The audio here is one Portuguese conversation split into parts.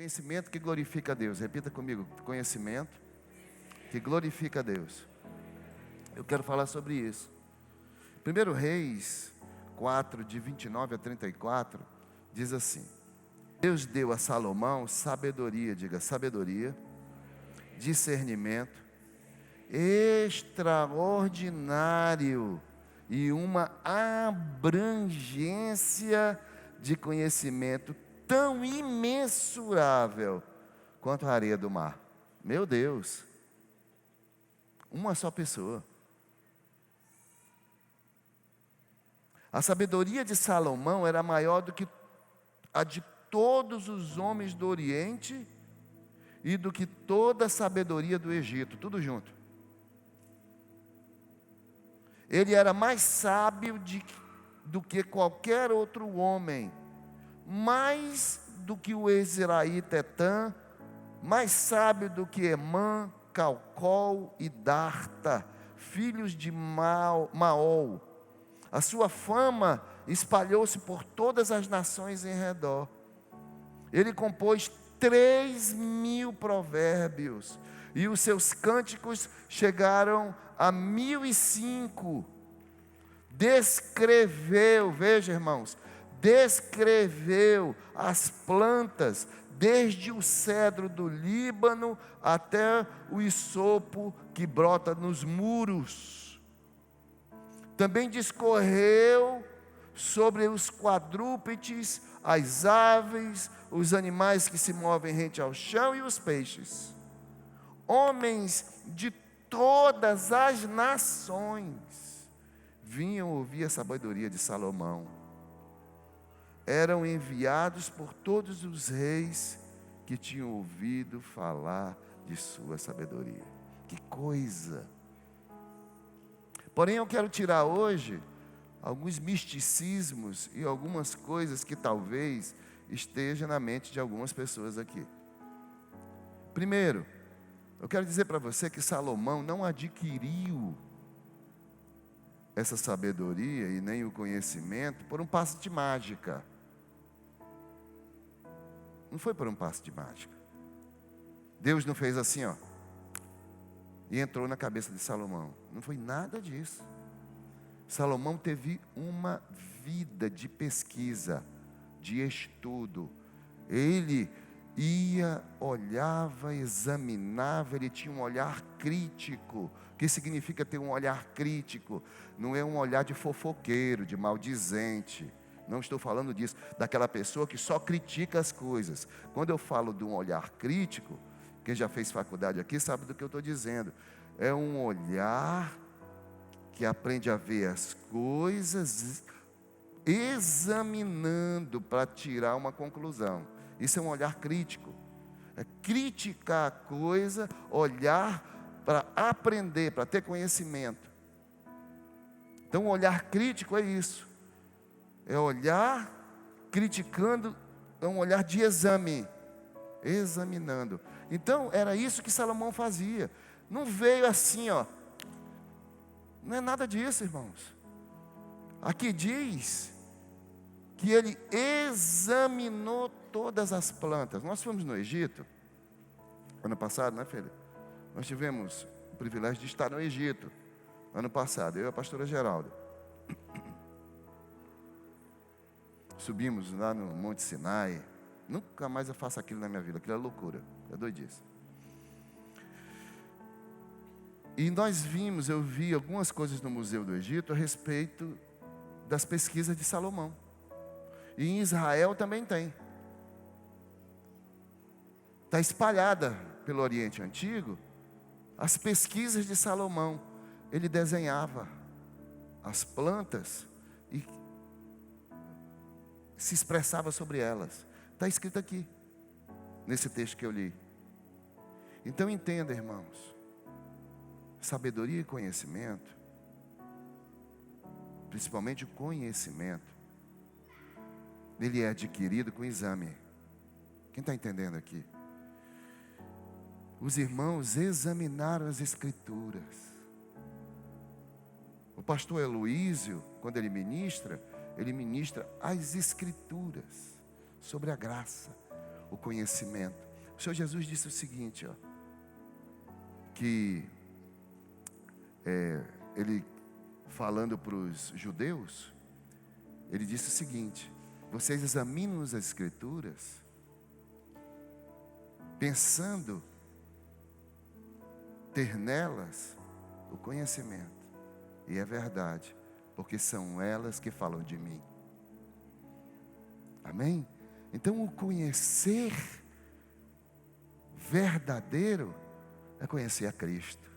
Conhecimento que glorifica a Deus. Repita comigo: conhecimento que glorifica a Deus. Eu quero falar sobre isso. 1 Reis 4, de 29 a 34, diz assim: Deus deu a Salomão sabedoria, diga sabedoria, discernimento, extraordinário e uma abrangência de conhecimento tão imensurável quanto a areia do mar. Meu Deus, uma só pessoa. A sabedoria de Salomão era maior do que a de todos os homens do Oriente e do que toda a sabedoria do Egito, tudo junto. Ele era mais sábio do que qualquer outro homem, mais do que o israelita Etã, mais sábio do que Emã, Calcol e Darta, filhos de Maol. A sua fama espalhou-se por todas as nações em redor. Ele compôs 3.000 provérbios, e os seus cânticos chegaram a 1.005. Descreveu, veja irmãos, descreveu as plantas, desde o cedro do Líbano até o isopo que brota nos muros. Também discorreu sobre os quadrúpedes, as aves, os animais que se movem rente ao chão e os peixes. Homens de todas as nações vinham ouvir a sabedoria de Salomão. Eram enviados por todos os reis que tinham ouvido falar de sua sabedoria. Que coisa! Porém, eu quero tirar hoje alguns misticismos e algumas coisas que talvez estejam na mente de algumas pessoas aqui. Primeiro, eu quero dizer para você que Salomão não adquiriu essa sabedoria e nem o conhecimento por um passe de mágica. Não foi por um passe de mágica. Deus não fez assim, ó, e entrou na cabeça de Salomão. Não foi nada disso. Salomão teve uma vida de pesquisa, de estudo. Ele ia, olhava, examinava, ele tinha um olhar crítico. O que significa ter um olhar crítico? Não é um olhar de fofoqueiro, de maldizente. Não estou falando disso, daquela pessoa que só critica as coisas. Quando eu falo de um olhar crítico, quem já fez faculdade aqui sabe do que eu estou dizendo. É um olhar que aprende a ver as coisas, examinando para tirar uma conclusão. Isso é um olhar crítico. É criticar a coisa, olhar para aprender, para ter conhecimento. Então, o olhar crítico é isso. É olhar criticando, é um olhar de exame, examinando. Então, era isso que Salomão fazia. Não veio assim, ó. Não é nada disso, irmãos. Aqui diz que ele examinou todas as plantas. Nós fomos no Egito, ano passado, né, filha? Nós tivemos o privilégio de estar no Egito, ano passado, eu e a pastora Geralda. Subimos lá no Monte Sinai. Nunca mais eu faço aquilo na minha vida, aquilo é loucura, é doidice. E eu vi algumas coisas no Museu do Egito a respeito das pesquisas de Salomão. E em Israel também tem. Está espalhada pelo Oriente Antigo as pesquisas de Salomão. Ele desenhava as plantas e se expressava sobre elas. Está escrito aqui, nesse texto que eu li. Então entenda, irmãos, sabedoria e conhecimento, principalmente o conhecimento, ele é adquirido com exame. Quem está entendendo aqui? Os irmãos examinaram as Escrituras. O pastor Heloísio, quando ele ministra as Escrituras sobre a graça. o conhecimento. O Senhor Jesus disse o seguinte, ó, que Ele falando para os judeus, Ele disse o seguinte: vocês examinam as Escrituras, pensando ter nelas o conhecimento. E é verdade, porque são elas que falam de mim. Amém? Então o conhecer verdadeiro é conhecer a Cristo.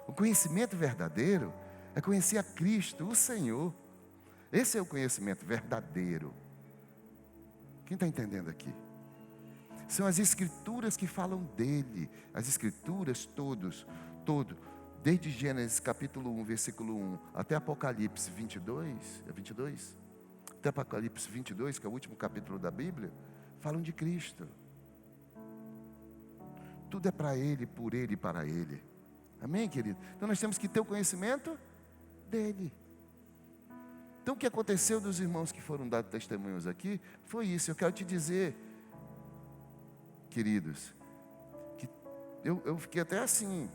O conhecimento verdadeiro é conhecer a Cristo, o Senhor. Esse é o conhecimento verdadeiro. Quem está entendendo aqui? São as Escrituras que falam dele. As Escrituras todo. Desde Gênesis capítulo 1, versículo 1, até Apocalipse 22, é 22? Até Apocalipse 22, que é o último capítulo da Bíblia, falam de Cristo. Tudo é para Ele, por Ele e para Ele. Amém, querido? Então nós temos que ter o conhecimento dele. Então o que aconteceu dos irmãos que foram dados testemunhos aqui, foi isso. Eu quero te dizer, queridos, que eu fiquei até assim,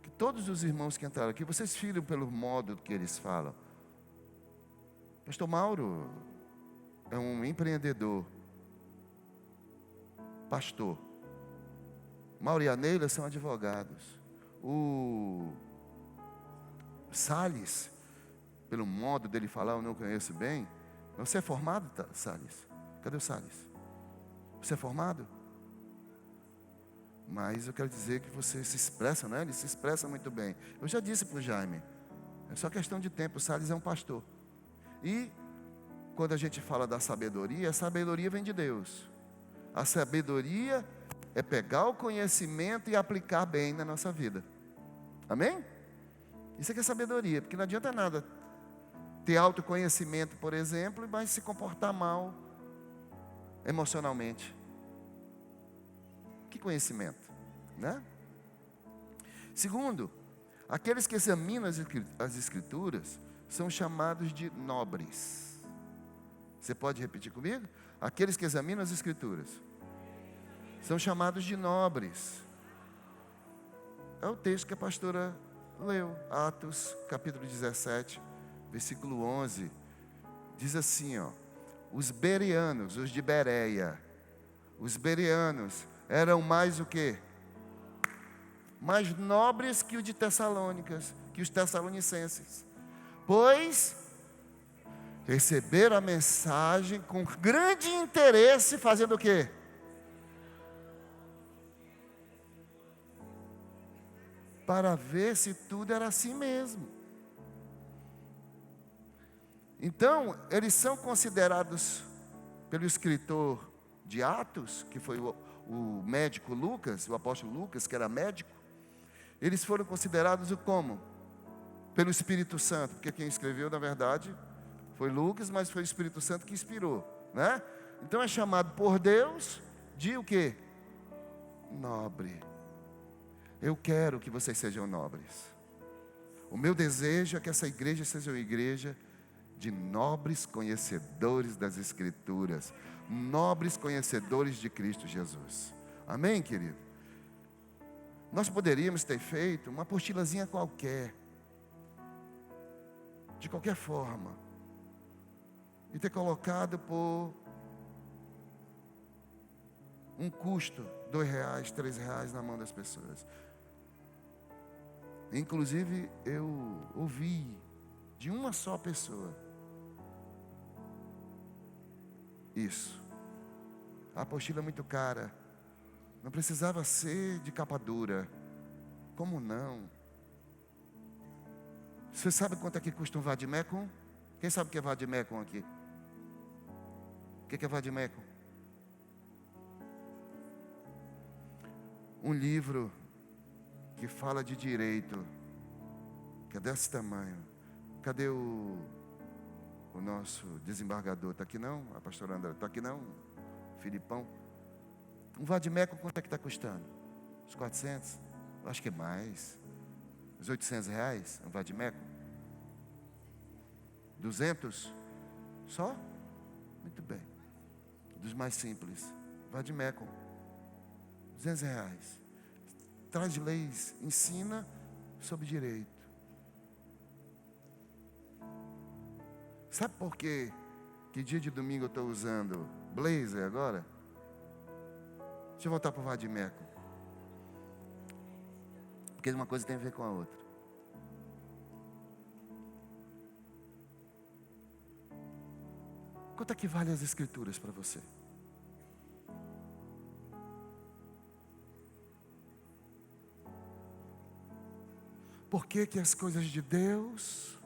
que todos os irmãos que entraram aqui, vocês viram pelo modo que eles falam. Pastor Mauro é um empreendedor, pastor. Mauro e a Neila são advogados. O Salles, pelo modo dele falar, eu não conheço bem. Você é formado, Salles? Cadê o Salles? Você é formado? Mas eu quero dizer que você se expressa, né? Ele se expressa muito bem. Eu já disse para o Jaime, é só questão de tempo. O Salles é um pastor. E quando a gente fala da sabedoria, a sabedoria vem de Deus. A sabedoria é pegar o conhecimento e aplicar bem na nossa vida. Amém? Isso é que é sabedoria, porque não adianta nada ter autoconhecimento, por exemplo, mas se comportar mal emocionalmente. Que conhecimento, né? Segundo, aqueles que examinam as Escrituras são chamados de nobres. Você pode repetir comigo? Aqueles que examinam as Escrituras são chamados de nobres. É o texto que a pastora leu, Atos capítulo 17, versículo 11. Diz assim, ó: os bereanos, os de Bereia, os bereanos eram mais o quê? Mais nobres que os de Tessalônicas, que os tessalonicenses. Pois receberam a mensagem com grande interesse, fazendo o quê? Para ver se tudo era assim mesmo. Então, eles são considerados pelo escritor de Atos, que foi o médico Lucas, o apóstolo Lucas, que era médico. Eles foram considerados como? Pelo Espírito Santo, porque quem escreveu, na verdade, foi Lucas, mas foi o Espírito Santo que inspirou, né? Então é chamado por Deus de o quê? Nobre. Eu quero que vocês sejam nobres. O meu desejo é que essa igreja seja uma igreja de nobres conhecedores das Escrituras, nobres conhecedores de Cristo Jesus. Amém, querido? Nós poderíamos ter feito uma apostilazinha qualquer, de qualquer forma, e ter colocado por um custo, R$2, R$3 na mão das pessoas. Inclusive, eu ouvi de uma só pessoa isso. A apostila é muito cara. Não precisava ser de capa dura. Como não? Você sabe quanto é que custa um vademecum? Quem sabe o que é vademecum aqui? O que é vademecum? Um livro que fala de direito, que é desse tamanho. Cadê o nosso desembargador? Está aqui não? A pastora André, está aqui não? Filipão. Um vademecum quanto é que está custando? Uns 400? Eu acho que é mais. Uns R$800, um vademecum? 200? Só? Muito bem. Dos mais simples, Vadimeco, R$200. Traz leis, ensina sobre direito. Sabe por quê? Que dia de domingo eu estou usando blazer agora? Deixa eu voltar para o Vadimeco. Porque uma coisa tem a ver com a outra. Quanto é que vale as escrituras para você? Por que que as coisas de Deus,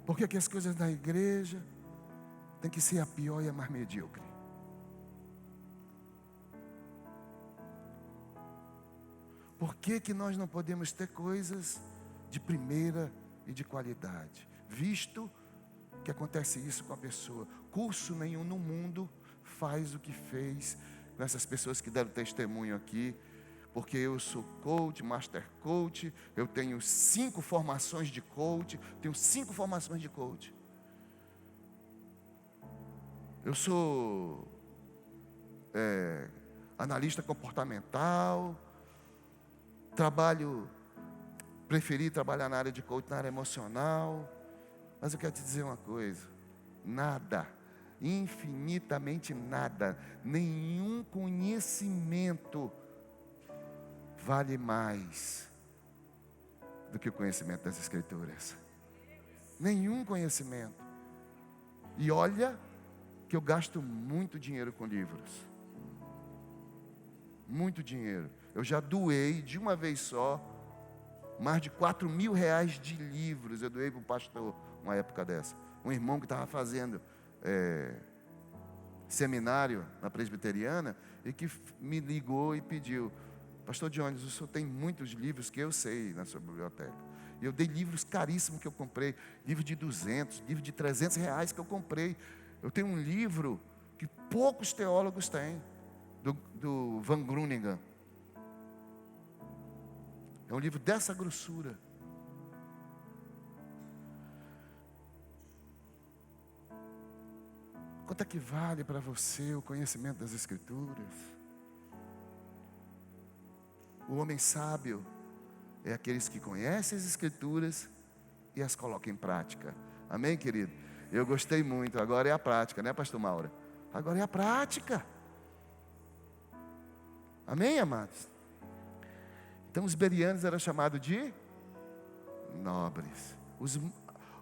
por que que as coisas da igreja tem que ser a pior e a mais medíocre? Por que que nós não podemos ter coisas de primeira e de qualidade? Visto que acontece isso com a pessoa. Curso nenhum no mundo faz o que fez com essas pessoas que deram testemunho aqui. Porque eu sou coach, master coach, eu tenho 5 formações de coach, Eu sou analista comportamental, preferi trabalhar na área de coach, na área emocional. Mas eu quero te dizer uma coisa, nada, infinitamente nada, nenhum conhecimento vale mais do que o conhecimento das Escrituras. Nenhum conhecimento. E olha que eu gasto muito dinheiro com livros. Muito dinheiro. Eu já doei de uma vez só mais de R$4.000 de livros. Eu doei para um pastor uma época dessa. Um irmão que estava fazendo seminário na presbiteriana e que me ligou e pediu: Pastor Jones, o senhor tem muitos livros que eu sei na sua biblioteca. E eu dei livros caríssimos que eu comprei. Livro de 200, livro de R$300 que eu comprei. Eu tenho um livro que poucos teólogos têm, do Van Groningen. É um livro dessa grossura. Quanto é que vale para você o conhecimento das Escrituras? O homem sábio é aqueles que conhecem as Escrituras e as colocam em prática. Amém, querido? Eu gostei muito. Agora é a prática, né, pastor Maura? Agora é a prática. Amém, amados? Então os bereanos eram chamados de nobres.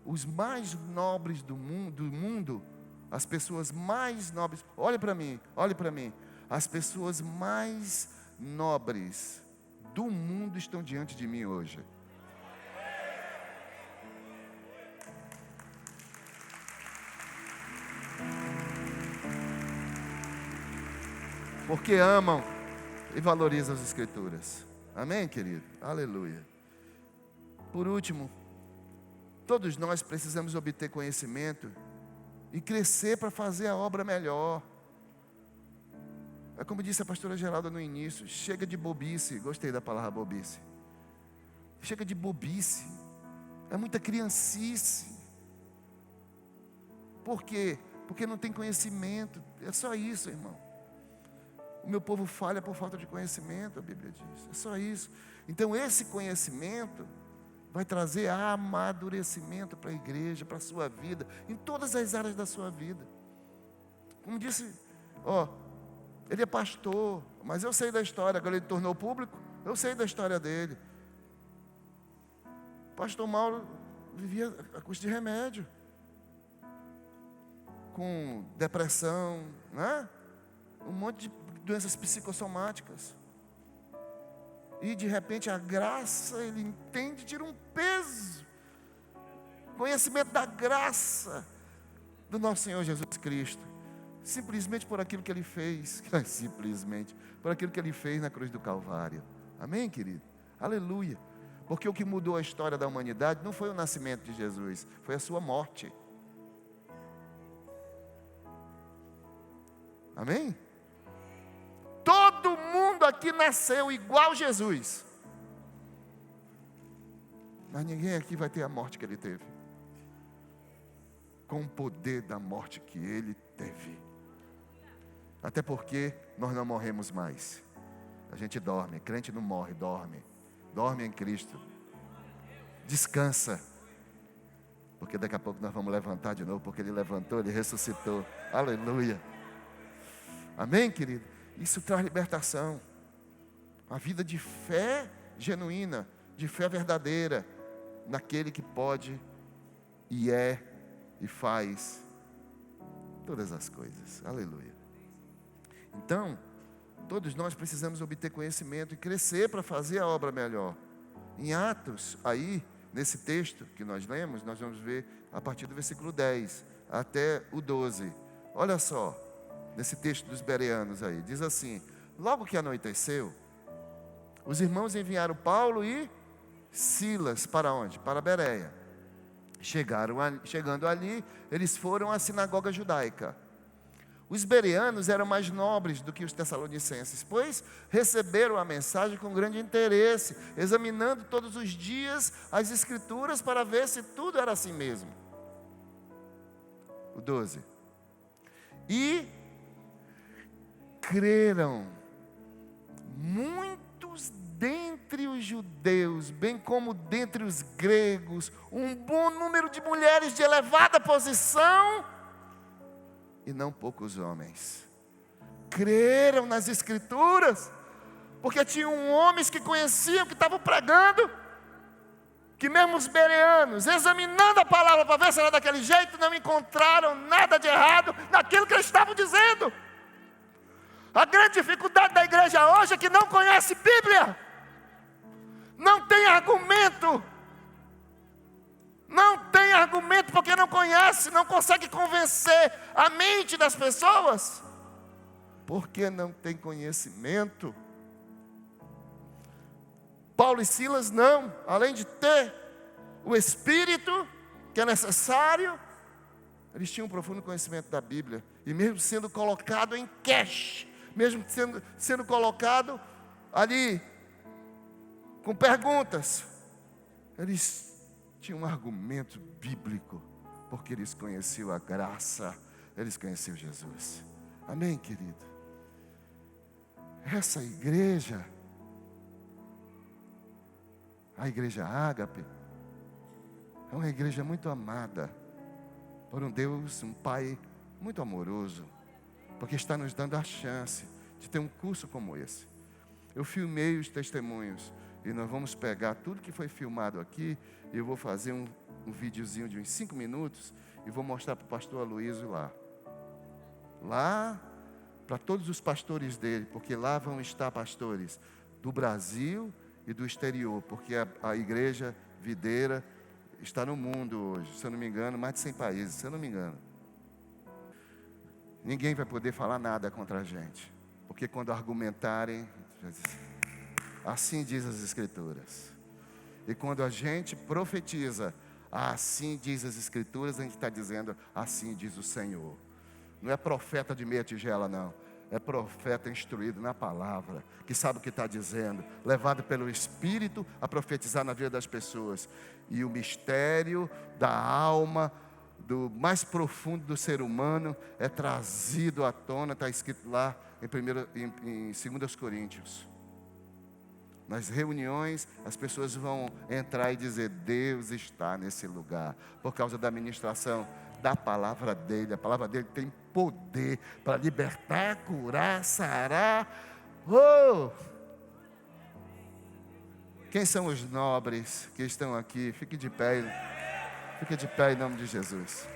Os mais nobres do mundo, as pessoas mais nobres. Olha para mim. As pessoas mais nobres do mundo estão diante de mim hoje. Porque amam e valorizam as Escrituras. Amém, querido? Aleluia. Por último, todos nós precisamos obter conhecimento e crescer para fazer a obra melhor. É como disse a pastora Geralda no início, chega de bobice. Gostei da palavra bobice. Chega de bobice. É muita criancice. Por quê? Porque não tem conhecimento. É só isso, irmão. O meu povo falha por falta de conhecimento, a Bíblia diz. É só isso. Então esse conhecimento vai trazer amadurecimento para a igreja, para a sua vida, em todas as áreas da sua vida. Como disse, ele é pastor, mas eu sei da história. Agora ele tornou público, eu sei da história dele. Pastor Mauro vivia a custa de remédio, com depressão, né? Um monte de doenças psicossomáticas. E de repente a graça, ele entende, tira um peso. Conhecimento da graça do nosso Senhor Jesus Cristo. Simplesmente por aquilo que ele fez. Simplesmente por aquilo que ele fez na cruz do Calvário. Amém, querido? Aleluia. Porque o que mudou a história da humanidade não foi o nascimento de Jesus, foi a sua morte. Amém? Todo mundo aqui nasceu igual Jesus. Mas ninguém aqui vai ter a morte que ele teve. Com o poder da morte que ele teve. Até porque nós não morremos mais. A gente dorme, crente não morre, dorme. Dorme em Cristo. Descansa. Porque daqui a pouco nós vamos levantar de novo, porque Ele levantou, Ele ressuscitou. Aleluia. Amém, querido? Isso traz libertação. A vida de fé genuína, de fé verdadeira, naquele que pode e é e faz todas as coisas. Aleluia. Então, todos nós precisamos obter conhecimento e crescer para fazer a obra melhor. Em Atos, aí, nesse texto que nós lemos, nós vamos ver a partir do versículo 10 até o 12. Olha só, nesse texto dos bereanos aí, diz assim: logo que anoiteceu, os irmãos enviaram Paulo e Silas para onde? Para Bereia. Chegando ali, eles foram à sinagoga judaica. Os bereanos eram mais nobres do que os tessalonicenses, pois receberam a mensagem com grande interesse, examinando todos os dias as escrituras para ver se tudo era assim mesmo. O 12. E creram muitos dentre os judeus, bem como dentre os gregos, um bom número de mulheres de elevada posição, e não poucos homens. Creram nas escrituras, porque tinham homens que conheciam, que estavam pregando, que mesmo os bereanos, examinando a palavra para ver se era daquele jeito, não encontraram nada de errado naquilo que eles estavam dizendo. A grande dificuldade da igreja hoje é que não conhece Bíblia, não tem argumento. Não tem argumento porque não conhece, não consegue convencer a mente das pessoas, porque não tem conhecimento. Paulo e Silas não, além de ter o Espírito que é necessário, eles tinham um profundo conhecimento da Bíblia, e mesmo sendo colocado em cash, mesmo sendo colocado ali com perguntas, eles tinham um argumento bíblico, porque eles conheciam a graça, eles conheciam Jesus. Amém, querido? Essa igreja, a igreja Ágape, é uma igreja muito amada por um Deus, um Pai muito amoroso, porque está nos dando a chance de ter um curso como esse. Eu filmei os testemunhos, e nós vamos pegar tudo que foi filmado aqui, e eu vou fazer um videozinho de uns 5 minutos, e vou mostrar para o pastor Aloysio lá. Lá, para todos os pastores dele, porque lá vão estar pastores do Brasil e do exterior, porque a igreja videira está no mundo hoje, se eu não me engano, mais de 100 países, se eu não me engano. Ninguém vai poder falar nada contra a gente, porque quando argumentarem, assim diz as Escrituras. E quando a gente profetiza, assim diz as Escrituras, a gente está dizendo, assim diz o Senhor. Não é profeta de meia tigela, não. É profeta instruído na palavra, que sabe o que está dizendo, levado pelo Espírito a profetizar na vida das pessoas. E o mistério da alma, do mais profundo do ser humano, é trazido à tona, está escrito lá em 2 Coríntios. Nas reuniões, as pessoas vão entrar e dizer, Deus está nesse lugar, por causa da ministração da palavra dele. A palavra dele tem poder para libertar, curar, sarar. Oh! Quem são os nobres que estão aqui? Fique de pé em nome de Jesus.